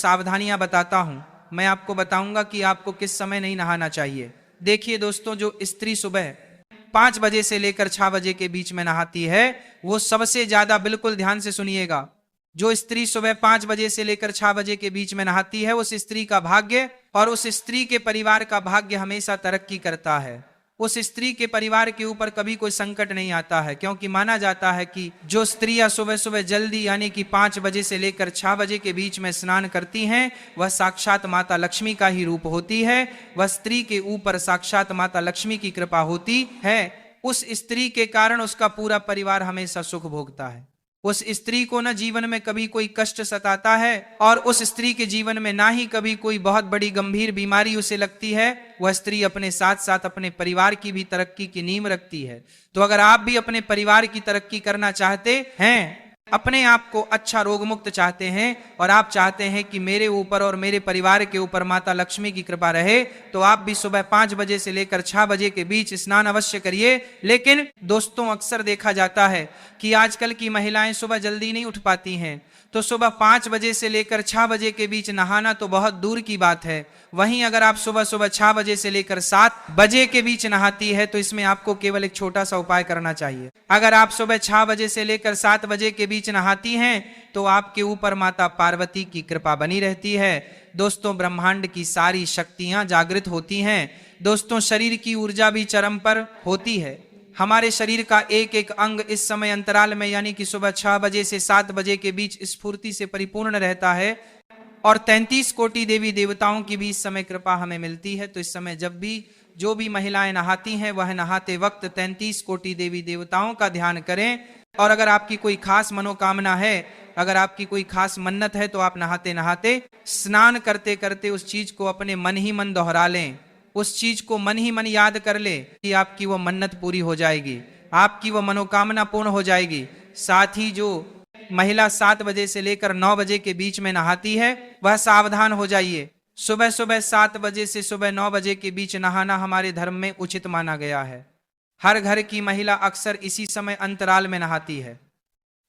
सावधानियां बताता हूं। मैं आपको बताऊंगा कि आपको किस समय नहीं नहाना चाहिए। देखिए दोस्तों, जो स्त्री सुबह 5 बजे से लेकर 6 बजे के बीच में नहाती है, वो सबसे ज्यादा, बिल्कुल ध्यान से सुनिएगा, जो स्त्री सुबह 5 बजे से लेकर 6 बजे के बीच में नहाती है, उस स्त्री का भाग्य और उस स्त्री के परिवार का भाग्य हमेशा तरक्की करता है। उस स्त्री के परिवार के ऊपर कभी कोई संकट नहीं आता है, क्योंकि माना जाता है कि जो स्त्रियां सुबह सुबह जल्दी यानी कि 5 बजे से लेकर 6 बजे के बीच में स्नान करती हैं, वह साक्षात माता लक्ष्मी का ही रूप होती है। वह स्त्री के ऊपर साक्षात माता लक्ष्मी की कृपा होती है। उस स्त्री के कारण उसका पूरा परिवार हमेशा सुख भोगता है। उस स्त्री को न जीवन में कभी कोई कष्ट सताता है, और उस स्त्री के जीवन में ना ही कभी कोई बहुत बड़ी गंभीर बीमारी उसे लगती है। वह स्त्री अपने साथ साथ अपने परिवार की भी तरक्की की नींव रखती है। तो अगर आप भी अपने परिवार की तरक्की करना चाहते हैं, अपने आप को अच्छा रोग मुक्त चाहते हैं, और आप चाहते हैं कि मेरे ऊपर और मेरे परिवार के ऊपर माता लक्ष्मी की कृपा रहे, तो आप भी सुबह 5 बजे से लेकर 6 बजे के बीच स्नान अवश्य करिए। लेकिन दोस्तों, अक्सर देखा जाता है कि आजकल की महिलाएं सुबह जल्दी नहीं उठ पाती हैं, तो सुबह 5 बजे से लेकर 6 बजे के बीच नहाना तो बहुत दूर की बात है। वहीं अगर आप सुबह सुबह 6 बजे से लेकर 7 बजे के बीच नहाती है, तो इसमें आपको केवल एक छोटा सा उपाय करना चाहिए। अगर आप सुबह 6 बजे से लेकर 7 बजे के बीच नहाती हैं, तो आपके ऊपर माता पार्वती की कृपा बनी रहती है। दोस्तों, ब्रह्मांड की सारी शक्तियां जागृत होती हैं। दोस्तों, शरीर की ऊर्जा भी चरम पर होती है। हमारे शरीर का एक एक अंग इस समय अंतराल में यानी कि सुबह 6 बजे से 7 बजे के बीच स्फूर्ति से परिपूर्ण रहता है, और 33 कोटि देवी देवताओं की भी इस समय कृपा हमें मिलती है। तो इस समय जब भी जो भी महिलाएं नहाती हैं, वह नहाते वक्त 33 कोटि देवी देवताओं का ध्यान करें। और अगर आपकी कोई खास मनोकामना है, अगर आपकी कोई खास मन्नत है, तो आप नहाते नहाते, स्नान करते करते उस चीज को अपने मन ही मन दोहरा लें, उस चीज को मन ही मन याद कर ले कि आपकी वो मन्नत पूरी हो जाएगी, आपकी वो मनोकामना पूर्ण हो जाएगी। साथ ही जो महिला 7 बजे से लेकर 9 बजे के बीच में नहाती है, वह सावधान हो जाइए। सुबह सुबह 7 बजे से सुबह 9 बजे के बीच नहाना हमारे धर्म में उचित माना गया है। हर घर की महिला अक्सर इसी समय अंतराल में नहाती है।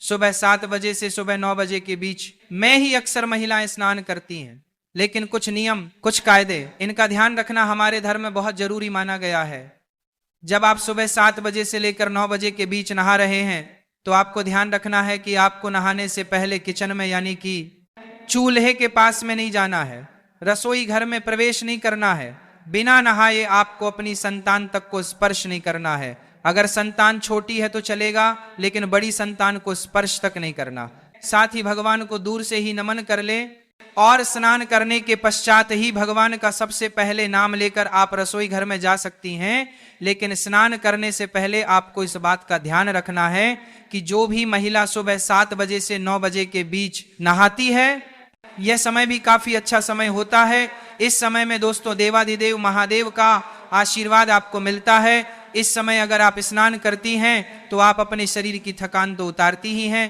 सुबह 7 बजे से सुबह 9 बजे के बीच में ही अक्सर महिलाएं स्नान करती हैं। लेकिन कुछ नियम, कुछ कायदे, इनका ध्यान रखना हमारे धर्म में बहुत जरूरी माना गया है। जब आप सुबह 7 बजे से लेकर 9 बजे के बीच नहा रहे हैं, तो आपको ध्यान रखना है कि आपको नहाने से पहले किचन में यानी कि चूल्हे के पास में नहीं जाना है, रसोई घर में प्रवेश नहीं करना है। बिना नहाए आपको अपनी संतान तक को स्पर्श नहीं करना है। अगर संतान छोटी है तो चलेगा, लेकिन बड़ी संतान को स्पर्श तक नहीं करना। साथ ही भगवान को दूर से ही नमन कर ले, और स्नान करने के पश्चात ही भगवान का सबसे पहले नाम लेकर आप रसोई घर में जा सकती हैं। लेकिन स्नान करने से पहले आपको इस बात का ध्यान रखना है कि जो भी महिला सुबह 7 बजे से 9 बजे के बीच नहाती है, यह समय भी काफी अच्छा समय होता है। इस समय में दोस्तों देवाधिदेव महादेव का आशीर्वाद आपको मिलता है। इस समय अगर आप स्नान करती हैं, तो आप अपने शरीर की थकान तो उतारती ही हैं,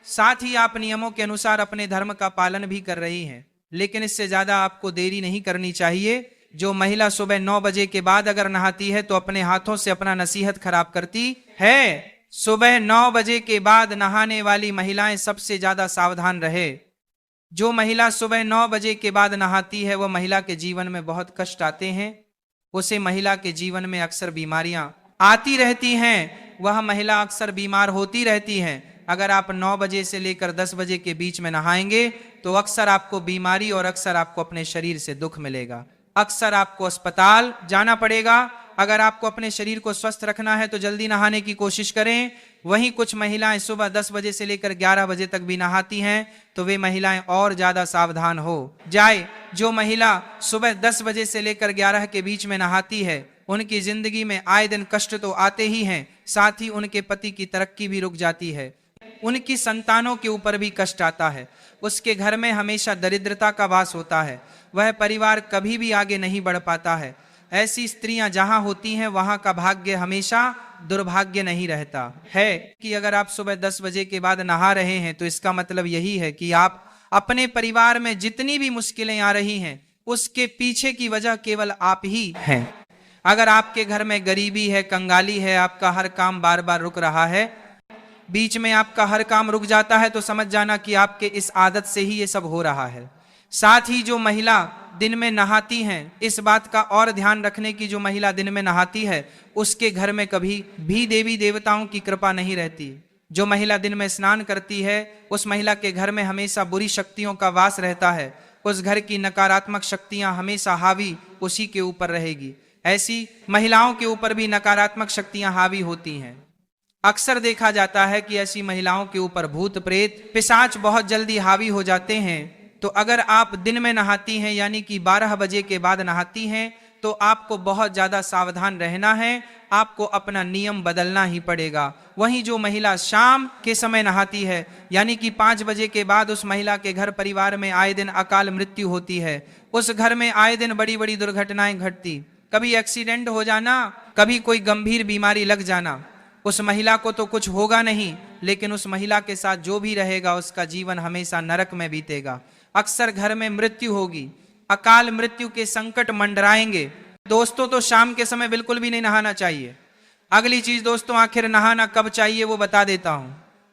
साथ ही आप नियमों के अनुसार अपने धर्म का पालन भी कर रही हैं। लेकिन इससे ज्यादा आपको देरी नहीं करनी चाहिए। जो महिला सुबह 9 बजे के बाद अगर नहाती है, तो अपने हाथों से अपना नसीहत खराब करती है। सुबह 9 बजे के बाद नहाने वाली महिलाएं सबसे ज्यादा सावधान रहे। जो महिला सुबह 9 बजे के बाद नहाती है, वह महिला के जीवन में बहुत कष्ट आते हैं। उसे महिला के जीवन में अक्सर बीमारियां आती रहती हैं। वह महिला अक्सर बीमार होती रहती है। अगर आप 9 बजे से लेकर 10 बजे के बीच में नहाएंगे, तो अक्सर आपको बीमारी और अक्सर आपको अपने शरीर से दुख मिलेगा। अक्सर आपको अस्पताल जाना पड़ेगा। अगर आपको अपने शरीर को स्वस्थ रखना है, तो जल्दी नहाने की कोशिश करें। वहीं कुछ महिलाएं सुबह 10 बजे से लेकर 11 बजे तक भी नहाती हैं, तो वे महिलाएं और ज्यादा सावधान हो जाए। जो महिला सुबह 10 बजे से लेकर 11 के बीच में नहाती है, उनकी जिंदगी में आए दिन कष्ट तो आते ही हैं, साथ ही उनके पति की तरक्की भी रुक जाती है, उनकी संतानों के ऊपर भी कष्ट आता है, उसके घर में हमेशा दरिद्रता का वास होता है, वह परिवार कभी भी आगे नहीं बढ़ पाता है। ऐसी स्त्रियां जहां होती हैं, वहां का भाग्य हमेशा दुर्भाग्य नहीं रहता है। कि अगर आप सुबह 10 बजे के बाद नहा रहे हैं, तो इसका मतलब यही है कि आप अपने परिवार में जितनी भी मुश्किलें आ रही हैं, उसके पीछे की वजह केवल आप ही हैं। अगर आपके घर में गरीबी है, कंगाली है, आपका हर काम बार बार रुक रहा है, बीच में आपका हर काम रुक जाता है, तो समझ जाना कि आपके इस आदत से ही ये सब हो रहा है। साथ ही जो महिला दिन में नहाती हैं, इस बात का और ध्यान रखने की, जो महिला दिन में नहाती है उसके घर में कभी भी देवी देवताओं की कृपा नहीं रहती। जो महिला दिन में स्नान करती है उस महिला के घर में हमेशा बुरी शक्तियों का वास रहता है। उस घर की नकारात्मक शक्तियां हमेशा हावी उसी के ऊपर रहेगी। ऐसी महिलाओं के ऊपर भी नकारात्मक शक्तियां हावी होती हैं। अक्सर देखा जाता है कि ऐसी महिलाओं के ऊपर भूत प्रेत पिशाच बहुत जल्दी हावी हो जाते हैं। तो अगर आप दिन में नहाती हैं यानी कि 12 बजे के बाद नहाती हैं तो आपको बहुत ज्यादा सावधान रहना है, आपको अपना नियम बदलना ही पड़ेगा। वहीं जो महिला शाम के समय नहाती है यानी कि 5 बजे के बाद उस महिला के घर परिवार में आए दिन अकाल मृत्यु होती है। उस घर में आए दिन बड़ी बड़ी दुर्घटनाएं घटती, कभी एक्सीडेंट हो जाना, कभी कोई गंभीर बीमारी लग जाना। उस महिला को तो कुछ होगा नहीं, लेकिन उस महिला के साथ जो भी रहेगा उसका जीवन हमेशा नरक में बीतेगा। अक्सर घर में मृत्यु होगी, अकाल मृत्यु के संकट मंडराएंगे। दोस्तों तो शाम के समय बिल्कुल भी नहीं नहाना चाहिए। अगली चीज दोस्तों, आखिर नहाना कब चाहिए वो बता देता हूं।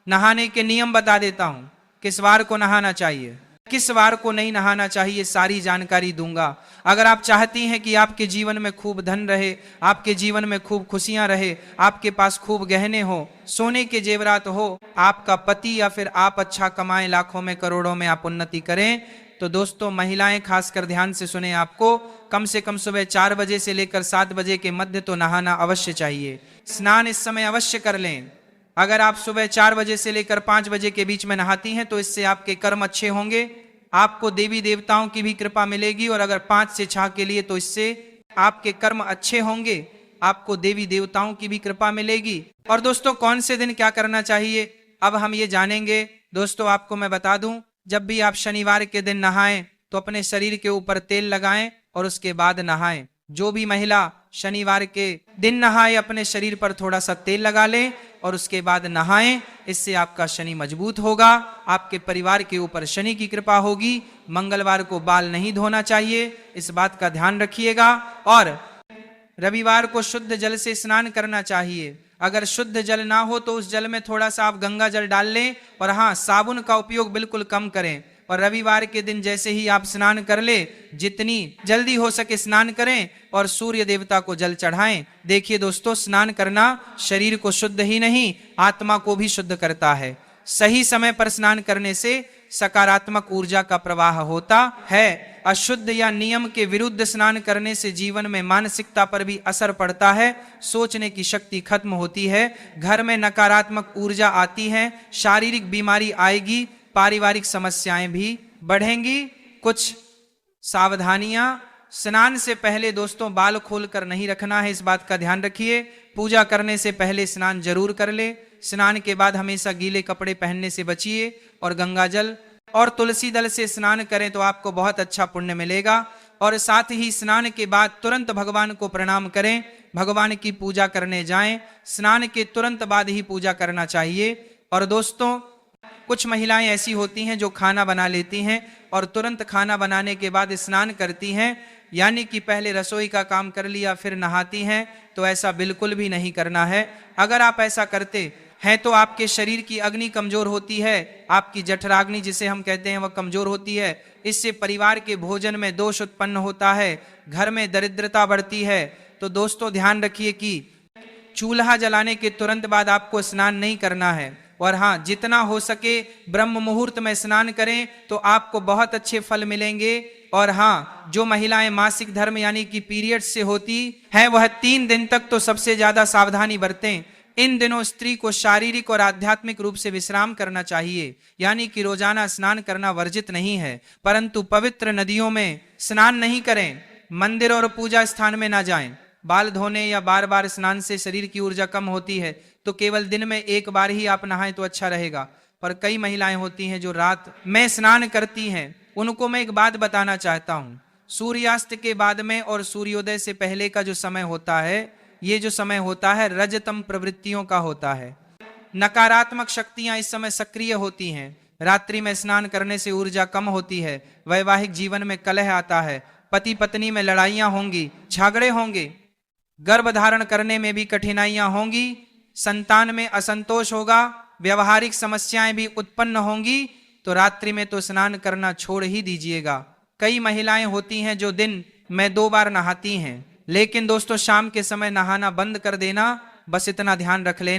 नहाने के नियम बता देता हूं, किस वार को नहाना चाहिए, किस वार को नहीं नहाना चाहिए, सारी जानकारी दूंगा। अगर आप चाहती हैं कि आपके जीवन में खूब धन रहे, आपके जीवन में खूब खुशियां रहे, आपके पास खूब गहने हो, सोने के जेवरात हो, आपका पति या फिर आप अच्छा कमाएं, लाखों में करोड़ों में आप उन्नति करें, तो दोस्तों महिलाएं खासकर ध्यान से सुने, आपको कम से कम सुबह 4 बजे से लेकर 7 बजे के मध्य तो नहाना अवश्य चाहिए। स्नान इस समय अवश्य कर लें। अगर आप सुबह 4 बजे से लेकर 5 बजे के बीच में नहाती हैं तो इससे आपके कर्म अच्छे होंगे, आपको देवी देवताओं की भी कृपा मिलेगी। और अगर 5 से 6 के लिए तो इससे आपके कर्म अच्छे होंगे, आपको देवी देवताओं की भी कृपा मिलेगी। और दोस्तों कौन से दिन क्या करना चाहिए अब हम ये जानेंगे। दोस्तों आपको मैं बता दूं, जब भी आप शनिवार के दिन नहाएं तो अपने शरीर के ऊपर तेल लगाएं और उसके बाद नहाएं। जो भी महिला शनिवार के दिन नहाए अपने शरीर पर थोड़ा सा तेल लगा ले और उसके बाद नहाएं। इससे आपका शनि मजबूत होगा, आपके परिवार के ऊपर शनि की कृपा होगी। मंगलवार को बाल नहीं धोना चाहिए, इस बात का ध्यान रखिएगा। और रविवार को शुद्ध जल से स्नान करना चाहिए। अगर शुद्ध जल ना हो तो उस जल में थोड़ा सा आप गंगा जल डाल लें, और हाँ, साबुन का उपयोग बिल्कुल कम करें। और रविवार के दिन जैसे ही आप स्नान कर ले, जितनी जल्दी हो सके स्नान करें और सूर्य देवता को जल चढ़ाएं। देखिए दोस्तों, स्नान करना शरीर को शुद्ध ही नहीं आत्मा को भी शुद्ध करता है। सही समय पर स्नान करने से सकारात्मक ऊर्जा का प्रवाह होता है। अशुद्ध या नियम के विरुद्ध स्नान करने से जीवन में मानसिकता पर भी असर पड़ता है, सोचने की शक्ति खत्म होती है, घर में नकारात्मक ऊर्जा आती है, शारीरिक बीमारी आएगी, पारिवारिक समस्याएं भी बढ़ेंगी। कुछ सावधानियां, स्नान से पहले दोस्तों बाल खोलकर नहीं रखना है, इस बात का ध्यान रखिए। पूजा करने से पहले स्नान जरूर कर ले। स्नान के बाद हमेशा गीले कपड़े पहनने से बचिए और गंगाजल और तुलसी दल से स्नान करें तो आपको बहुत अच्छा पुण्य मिलेगा। और साथ ही स्नान के बाद तुरंत भगवान को प्रणाम करें, भगवान की पूजा करने जाएं। स्नान के तुरंत बाद ही पूजा करना चाहिए। और दोस्तों कुछ महिलाएं ऐसी होती हैं जो खाना बना लेती हैं और तुरंत खाना बनाने के बाद स्नान करती हैं, यानी कि पहले रसोई का काम कर लिया फिर नहाती हैं। तो ऐसा बिल्कुल भी नहीं करना है। अगर आप ऐसा करते हैं तो आपके शरीर की अग्नि कमजोर होती है, आपकी जठराग्नि जिसे हम कहते हैं वह कमजोर होती है। इससे परिवार के भोजन में दोष उत्पन्न होता है, घर में दरिद्रता बढ़ती है। तो दोस्तों ध्यान रखिए कि चूल्हा जलाने के तुरंत बाद आपको स्नान नहीं करना है। और हाँ, जितना हो सके ब्रह्म मुहूर्त में स्नान करें तो आपको बहुत अच्छे फल मिलेंगे। और हाँ, जो महिलाएं मासिक धर्म यानी कि पीरियड से होती हैं वह 3 दिन तक तो सबसे ज्यादा सावधानी बरतें। इन दिनों स्त्री को शारीरिक और आध्यात्मिक रूप से विश्राम करना चाहिए, यानी कि रोजाना स्नान करना वर्जित नहीं है, परंतु पवित्र नदियों में स्नान नहीं करें, मंदिर और पूजा स्थान में ना जाएं। बाल धोने या बार बार स्नान से शरीर की ऊर्जा कम होती है, तो केवल दिन में एक बार ही आप नहाएं तो अच्छा रहेगा। पर कई महिलाएं होती हैं जो रात में स्नान करती हैं, उनको मैं एक बात बताना चाहता हूं। सूर्यास्त के बाद में और सूर्योदय से पहले का जो समय होता है, ये जो समय होता है रजतम प्रवृत्तियों का होता है। नकारात्मक शक्तियां इस समय सक्रिय होती हैं। रात्रि में स्नान करने से ऊर्जा कम होती है, वैवाहिक जीवन में कलह आता है, पति पत्नी में लड़ाइयां होंगी, झगड़े होंगे, गर्भ धारण करने में भी कठिनाइयां होंगी, संतान में असंतोष होगा, व्यवहारिक समस्याएं भी उत्पन्न होंगी। तो रात्रि में तो स्नान करना छोड़ ही दीजिएगा। कई महिलाएं होती हैं जो दिन में 2 बार नहाती हैं, लेकिन दोस्तों शाम के समय नहाना बंद कर देना, बस इतना ध्यान रख लें।